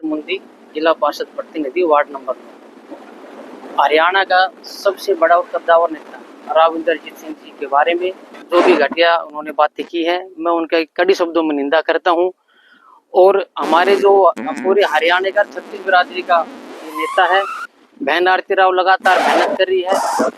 मुंदी, जिला पार्षद प्रतिनिधि वार्ड नंबर 9। हरियाणा का सबसे बड़ा और कद्दावर नेता राव इंद्रजीत सिंह जी के बारे में जो भी घटिया उन्होंने बातें की है, मैं उनका कड़ी शब्दों में निंदा करता हूं। और हमारे जो पूरे हरियाणा का छत्तीस बिरादरी का नेता है, बहन आरती राव लगातार मेहनत कर रही है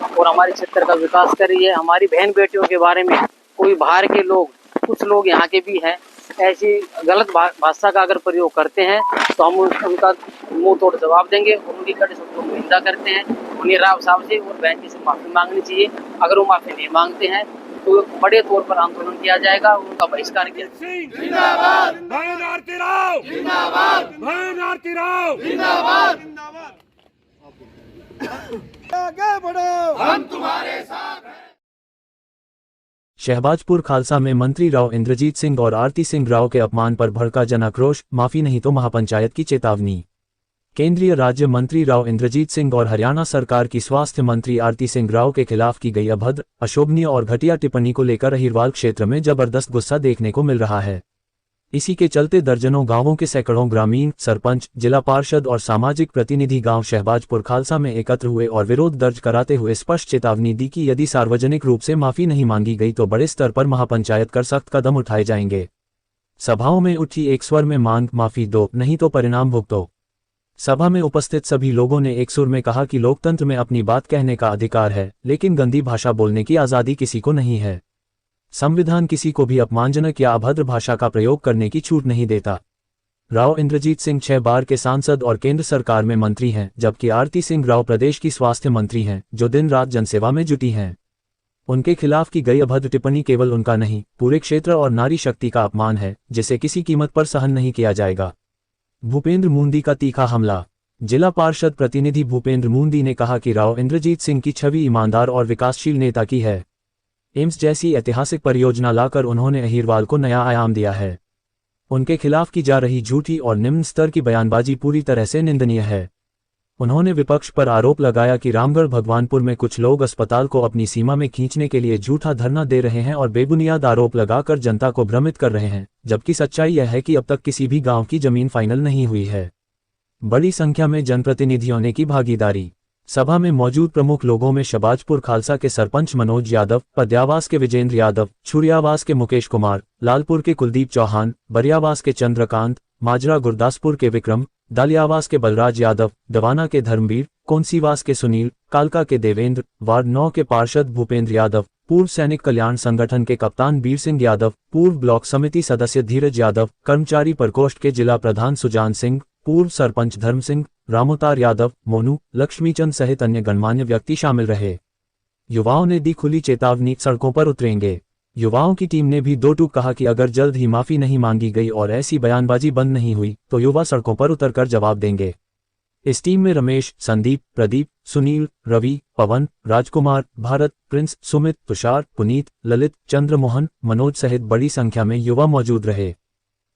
और हमारे क्षेत्र का विकास कर रही है। हमारी बहन बेटियों के बारे में कोई बाहर के लोग, कुछ लोग यहाँ के भी हैं, ऐसी गलत भाषा का अगर प्रयोग करते हैं तो हम उनका मुंह तोड़ जवाब देंगे और उनकी कड़े शब्दों में निंदा करते हैं। उन्हें राव साहब से और बहन जी से माफी मांगनी चाहिए। अगर वो माफी नहीं मांगते हैं तो बड़े तौर पर आंदोलन किया जाएगा, उनका बहिष्कार किया जाएगा। जिंदाबाद बहन आरती राव, जिंदाबाद बहन आरती राव, जिंदाबाद। आगे बढ़ो, हम तुम्हारे साथ हैं। शहबाजपुर खालसा में मंत्री राव इंद्रजीत सिंह और आरती सिंह राव के अपमान पर भड़का जन आक्रोश, माफी नहीं तो महापंचायत की चेतावनी। केंद्रीय राज्य मंत्री राव इंद्रजीत सिंह और हरियाणा सरकार की स्वास्थ्य मंत्री आरती सिंह राव के खिलाफ की गई अभद्र, अशोभनीय और घटिया टिप्पणी को लेकर अहिरवाल क्षेत्र में जबरदस्त गुस्सा देखने को मिल रहा है। इसी के चलते दर्जनों गांवों के सैकड़ों ग्रामीण, सरपंच, जिला पार्षद और सामाजिक प्रतिनिधि गांव शहबाजपुर खालसा में एकत्र हुए और विरोध दर्ज कराते हुए स्पष्ट चेतावनी दी कि यदि सार्वजनिक रूप से माफी नहीं मांगी गई तो बड़े स्तर पर महापंचायत कर सख्त कदम उठाए जाएंगे। सभाओं में उठी एक स्वर में मांग, माफी दो नहीं तो परिणाम भुगतो। सभा में उपस्थित सभी लोगों ने एक सुर में कहा कि लोकतंत्र में अपनी बात कहने का अधिकार है, लेकिन गंदी भाषा बोलने की आज़ादी किसी को नहीं है। संविधान किसी को भी अपमानजनक या अभद्र भाषा का प्रयोग करने की छूट नहीं देता। राव इंद्रजीत सिंह 6 बार के सांसद और केंद्र सरकार में मंत्री हैं, जबकि आरती सिंह राव प्रदेश की स्वास्थ्य मंत्री हैं, जो दिन रात जनसेवा में जुटी हैं। उनके खिलाफ की गई अभद्र टिप्पणी केवल उनका नहीं, पूरे क्षेत्र और नारी शक्ति का अपमान है, जिसे किसी कीमत पर सहन नहीं किया जाएगा। भूपेंद्र मुंदी का तीखा हमला। जिला पार्षद प्रतिनिधि भूपेंद्र मुंदी ने कहा कि राव इंद्रजीत सिंह की छवि ईमानदार और विकासशील नेता की है। एम्स जैसी ऐतिहासिक परियोजना लाकर उन्होंने अहिरवाल को नया आयाम दिया है। उनके खिलाफ की जा रही झूठी और निम्न स्तर की बयानबाजी पूरी तरह से निंदनीय है। उन्होंने विपक्ष पर आरोप लगाया कि रामगढ़ भगवानपुर में कुछ लोग अस्पताल को अपनी सीमा में खींचने के लिए झूठा धरना दे रहे हैं और बेबुनियाद आरोप लगाकर जनता को भ्रमित कर रहे हैं, जबकि सच्चाई यह है कि अब तक किसी भी गांव की जमीन फाइनल नहीं हुई है। बड़ी संख्या में जनप्रतिनिधियों ने की भागीदारी। सभा में मौजूद प्रमुख लोगों में शहबाजपुर खालसा के सरपंच मनोज यादव, पद्यावास के विजेंद्र यादव, छुरियावास के मुकेश कुमार, लालपुर के कुलदीप चौहान, बरियावास के चंद्रकांत, माजरा गुरदासपुर के विक्रम, दालियावास के बलराज यादव, दवाना के धर्मवीर, कोंसीवास के सुनील, कालका के देवेंद्र, वार्ड 9 के पार्षद भूपेंद्र यादव, पूर्व सैनिक कल्याण संगठन के कप्तान बीर सिंह यादव, पूर्व ब्लॉक समिति सदस्य धीरज यादव, कर्मचारी प्रकोष्ठ के जिला प्रधान सुजान सिंह, पूर्व सरपंच धर्म सिंह, रामोतार यादव, मोनू, लक्ष्मीचंद सहित अन्य गणमान्य व्यक्ति शामिल रहे। युवाओं ने दी खुली चेतावनी, सड़कों पर उतरेंगे। युवाओं की टीम ने भी दो टूक कहा कि अगर जल्द ही माफी नहीं मांगी गई और ऐसी बयानबाजी बंद नहीं हुई तो युवा सड़कों पर उतरकर जवाब देंगे। इस टीम में रमेश, संदीप, प्रदीप, सुनील, रवि, पवन, राजकुमार, भारत, प्रिंस, सुमित, तुषार, पुनीत, ललित, चंद्रमोहन, मनोज सहित बड़ी संख्या में युवा मौजूद रहे।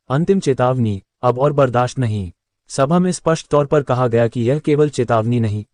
अंतिम चेतावनी, अब और बर्दाश्त नहीं। सभा में स्पष्ट तौर पर कहा गया कि यह केवल चेतावनी नहीं,